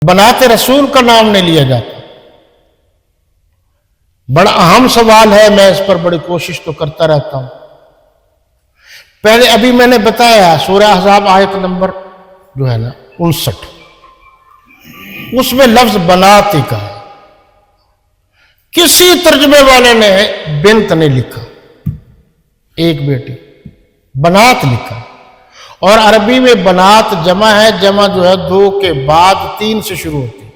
बनाते रसूल का नाम नहीं लिया जाता। बड़ा अहम सवाल है, मैं इस पर बड़ी कोशिश तो करता रहता हूं। पहले अभी मैंने बताया सूरह अहज़ाब आयत नंबर जो है ना 59, उसमें लफ्ज बनात ही कहा। किसी तर्जुमे वाले ने बिन्त नहीं लिखा, एक बेटी, बनात लिखा। और अरबी में बनात जमा है, जमा जो है दो के बाद तीन से शुरू होती है।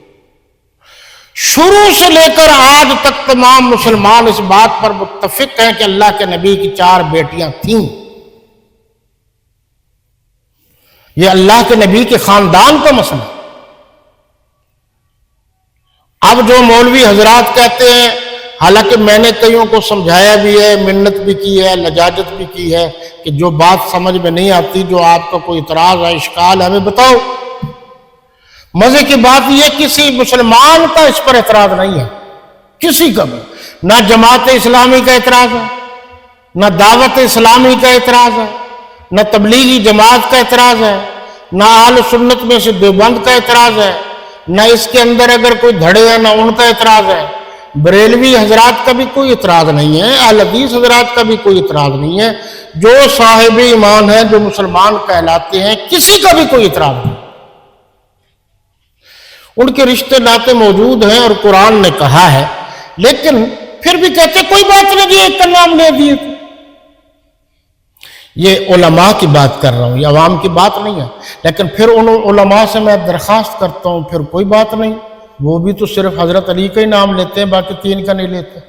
शुरू से लेकर आज तक तमाम मुसलमान इस बात पर मुत्तफिक हैं कि अल्लाह के नबी की 4 बेटियां थीं। यह अल्लाह के नबी के खानदान का मसला। अब जो मौलवी हजरात कहते हैं, हालांकि मैंने कईयों को समझाया भी है, मिन्नत भी की है, लजाजत भी की है कि जो बात समझ में नहीं आती, जो आपका कोई इतराज है, इश्काल है, हमें बताओ। मजे की बात यह, किसी मुसलमान का इस पर एतराज नहीं है, किसी का भी। ना जमात इस्लामी का एतराज है, ना दावत इस्लामी का एतराज है, ना तबलीगी जमात का एतराज है, ना आल सुन्नत में से देवबंद का एतराज है, ना इसके अंदर अगर कोई धड़े हैं ना उनका एतराज है। बरेलवी हजरात का भी कोई इतराज नहीं है, अहले हदीस हजरात का भी कोई इतराज नहीं है। जो साहिब ईमान है, जो मुसलमान कहलाते हैं, किसी का भी कोई इतराज नहीं। उनके रिश्ते नाते मौजूद हैं और कुरान ने कहा है, लेकिन फिर भी कहते कोई बात नहीं, एक का नाम ले दिए। ये उलमा की बात कर रहा हूं, ये अवाम की बात नहीं है। लेकिन फिर उन उलमा से मैं दरखास्त करता हूं, फिर कोई बात नहीं, वो भी तो सिर्फ हजरत अली का ही नाम लेते हैं, बाकी 3 का नहीं लेते।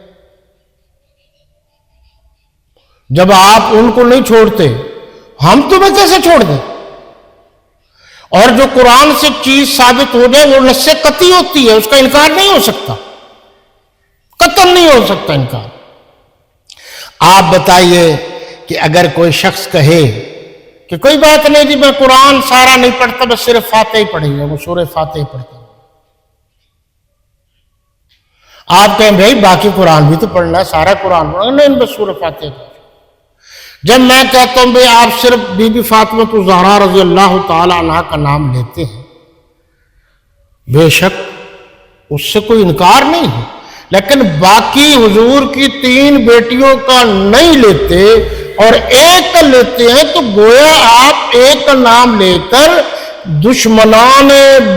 जब आप उनको नहीं छोड़ते, हम तुम्हें कैसे छोड़ दें? और जो कुरान से चीज साबित हो जाए वो नस्से कती होती है, उसका इनकार नहीं हो सकता, कतई नहीं हो सकता इनकार। आप बताइए कि अगर कोई शख्स कहे कि कोई बात नहीं जी, मैं कुरान सारा नहीं पढ़ता, बस सिर्फ फातिहा ही पढ़ेंगे, वो सूरह फातिहा ही पढ़ता। आप कहें भाई बाकी कुरान भी तो पढ़ना है, सारा कुरान पढ़ना नहीं, बस सूरह फातिहा। जब मैं कहता हूं भाई आप सिर्फ बीबी फातिमा ज़हरा रज़ी अल्लाह ताला अन्हा का नाम लेते हैं, बेशक उससे कोई इनकार नहीं है, लेकिन बाकी हुजूर की 3 बेटियों का नहीं लेते और एक का लेते हैं, तो गोया आप एक का नाम लेकर दुश्मनान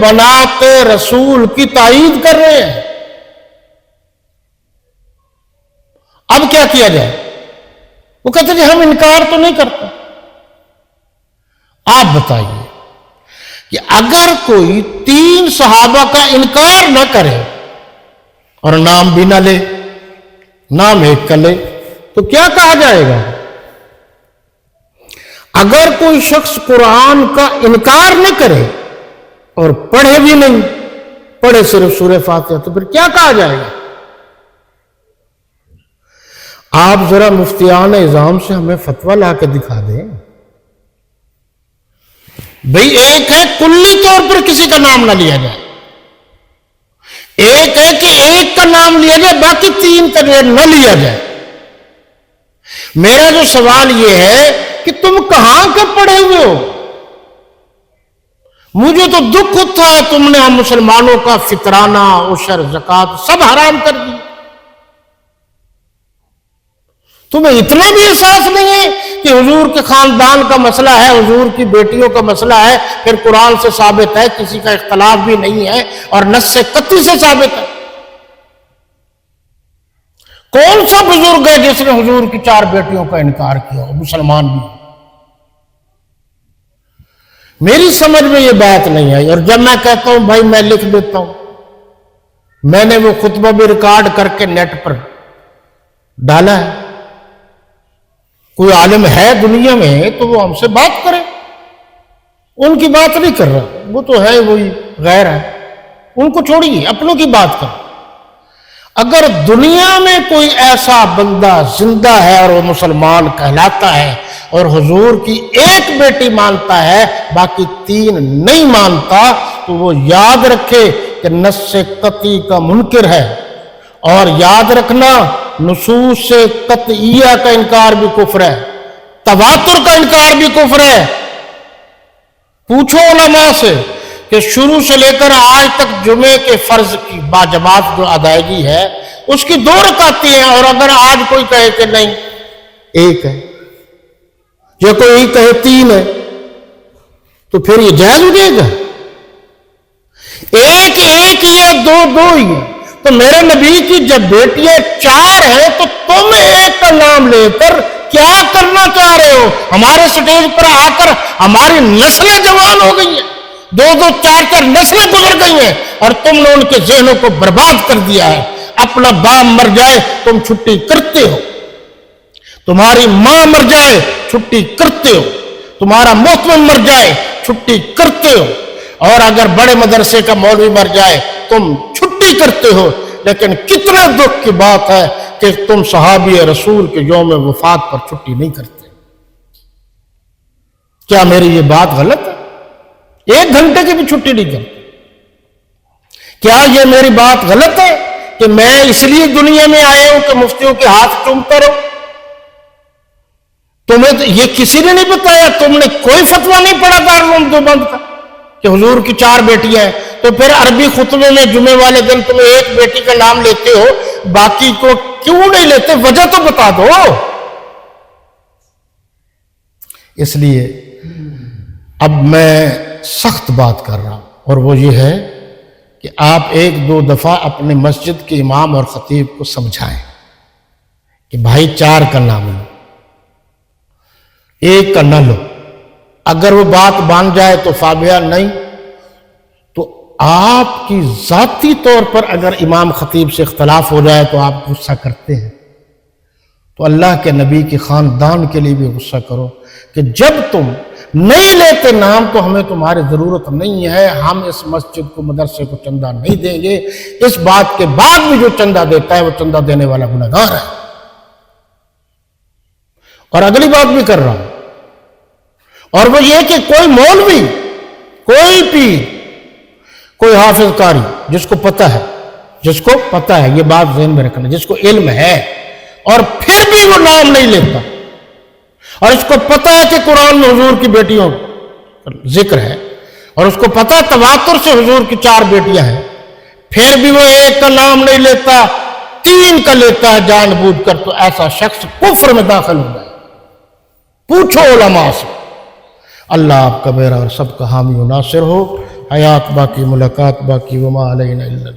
बनाते रसूल की ताईद कर रहे हैं। अब क्या किया जाए? वो कहते हैं हम इनकार तो नहीं करते। आप बताइए कि अगर कोई 3 सहाबा का इनकार न करे और नाम भी ना ले, नाम एक का ले, तो क्या कहा जाएगा? अगर कोई शख्स कुरान का इनकार न करे और पढ़े भी नहीं, पढ़े सिर्फ सूरह फातिहा, तो फिर क्या कहा जाएगा? आप जरा मुफ्तियान इज़ाम से हमें फतवा ला के दिखा दें। भाई एक है कुल्ली तौर पर किसी का नाम ना लिया जाए, एक है कि एक का नाम लिया जाए, बाकी 3 का न लिया जाए। मेरा जो सवाल यह है कि तुम कहां के पढ़े हुए हो? मुझे तो दुख होता है, तुमने हम मुसलमानों का फितराना, उशर, ज़कात सब हराम कर दिया। तुम्हें इतना भी एहसास नहीं है कि हुजूर के खानदान का मसला है, हुजूर की बेटियों का मसला है, फिर कुरान से साबित है, किसी का इख्तलाफ भी नहीं है और नस्से कती से साबित है। कौन सा बुजुर्ग है जिसने हुजूर की 4 बेटियों का इनकार किया हो, मुसलमान भी? मेरी समझ में ये बात नहीं आई। और जब मैं कहता हूं भाई मैं लिख देता हूं, मैंने वो खुतबा भी रिकॉर्ड करके नेट पर डाला है। कोई आलिम है दुनिया में तो वो हमसे बात करे, उनकी बात नहीं कर रहा, वो तो है वही गैर है, उनको छोड़िए, अपनों की बात कर। अगर दुनिया में कोई ऐसा बंदा जिंदा है और वो मुसलमान कहलाता है और हुजूर की एक बेटी मानता है, बाकी 3 नहीं मानता, तो वो याद रखे कि नस्से कती का मुनकिर है। और याद रखना, नुसूस से कतईया का इनकार भी कुफ्र है, तवातुर का इनकार भी कुफ्र है। पूछो उलमा से کہ شروع سے لے کر آج تک جمعے کے فرض کی باجماعت جو ادائیگی ہے اس کی 2 رکعتیں ہیں، اور اگر آج کوئی کہے کہ نہیں 1 ہے، یا کوئی کہے 3 ہے، تو پھر یہ جائز ہو جائے گا؟ 1 یا 2 ہی ہے۔ تو میرے نبی کی جب بیٹیاں 4 ہیں تو تم 1 کا نام لے کر کیا کرنا چاہ رہے ہو؟ ہمارے سٹیج پر آ کر ہماری نسلیں جوان ہو گئی ہیں، 2 4 نسلیں گزر گئی ہیں، اور تم نے ان کے ذہنوں کو برباد کر دیا ہے۔ اپنا باپ مر جائے تم چھٹی کرتے ہو، تمہاری ماں مر جائے چھٹی کرتے ہو، تمہارا محتمم مر جائے چھٹی کرتے ہو، اور اگر بڑے مدرسے کا مولوی مر جائے تم چھٹی کرتے ہو۔ لیکن کتنے دکھ کی بات ہے کہ تم صحابی رسول کے یوم وفات پر چھٹی نہیں کرتے۔ کیا میری یہ بات غلط ہے؟ 1 گھنٹے کی بھی چھٹی نہیں کرتے۔ کیا یہ میری بات غلط ہے کہ میں اس لیے دنیا میں آیا ہوں کہ مفتیوں کے ہاتھ چومتا رہوں؟ تمہیں یہ کسی نے نہیں بتایا، تم نے کوئی فتویٰ نہیں پڑھا دارالعلوم دیوبند کا کہ حضور کی 4 بیٹیاں ہیں، تو پھر عربی خطبے میں جمعے والے دن تم 1 بیٹی کا نام لیتے ہو، باقی کو کیوں نہیں لیتے؟ وجہ تو بتا دو۔ اس لیے اب میں سخت بات کر رہا ہوں، اور وہ یہ ہے کہ آپ 1-2 دفعہ اپنے مسجد کے امام اور خطیب کو سمجھائیں کہ بھائی 4 کا نام لو، 1 کا نہ لو۔ اگر وہ بات مان جائے تو فابیہ، نہیں تو آپ کی ذاتی طور پر اگر امام خطیب سے اختلاف ہو جائے تو آپ غصہ کرتے ہیں، تو اللہ کے نبی کے خاندان کے لیے بھی غصہ کرو کہ جب تم نہیں لیتے نام تو ہمیں تمہاری ضرورت نہیں ہے، ہم اس مسجد کو مدرسے کو چندہ نہیں دیں گے۔ اس بات کے بعد بھی جو چندہ دیتا ہے وہ چندہ دینے والا گنہگار ہے۔ اور اگلی بات بھی کر رہا ہوں، اور وہ یہ کہ کوئی مولوی، کوئی پیر، کوئی حافظ قاری جس کو پتہ ہے یہ بات ذہن میں رکھنا، جس کو علم ہے اور پھر بھی وہ نام نہیں لیتا، اور اس کو پتہ ہے کہ قرآن میں حضور کی بیٹیوں کا ذکر ہے، اور اس کو پتہ ہے تواتر سے حضور کی 4 بیٹیاں ہیں، پھر بھی وہ 1 کا نام نہیں لیتا، 3 کا لیتا ہے جان بوجھ کر، تو ایسا شخص کفر میں داخل ہو جائے۔ پوچھو علماء سے۔ اللہ آپ کا میرا اور سب کا حامی و ناصر ہو۔ حیات باقی، ملاقات باقی، وما علینا الا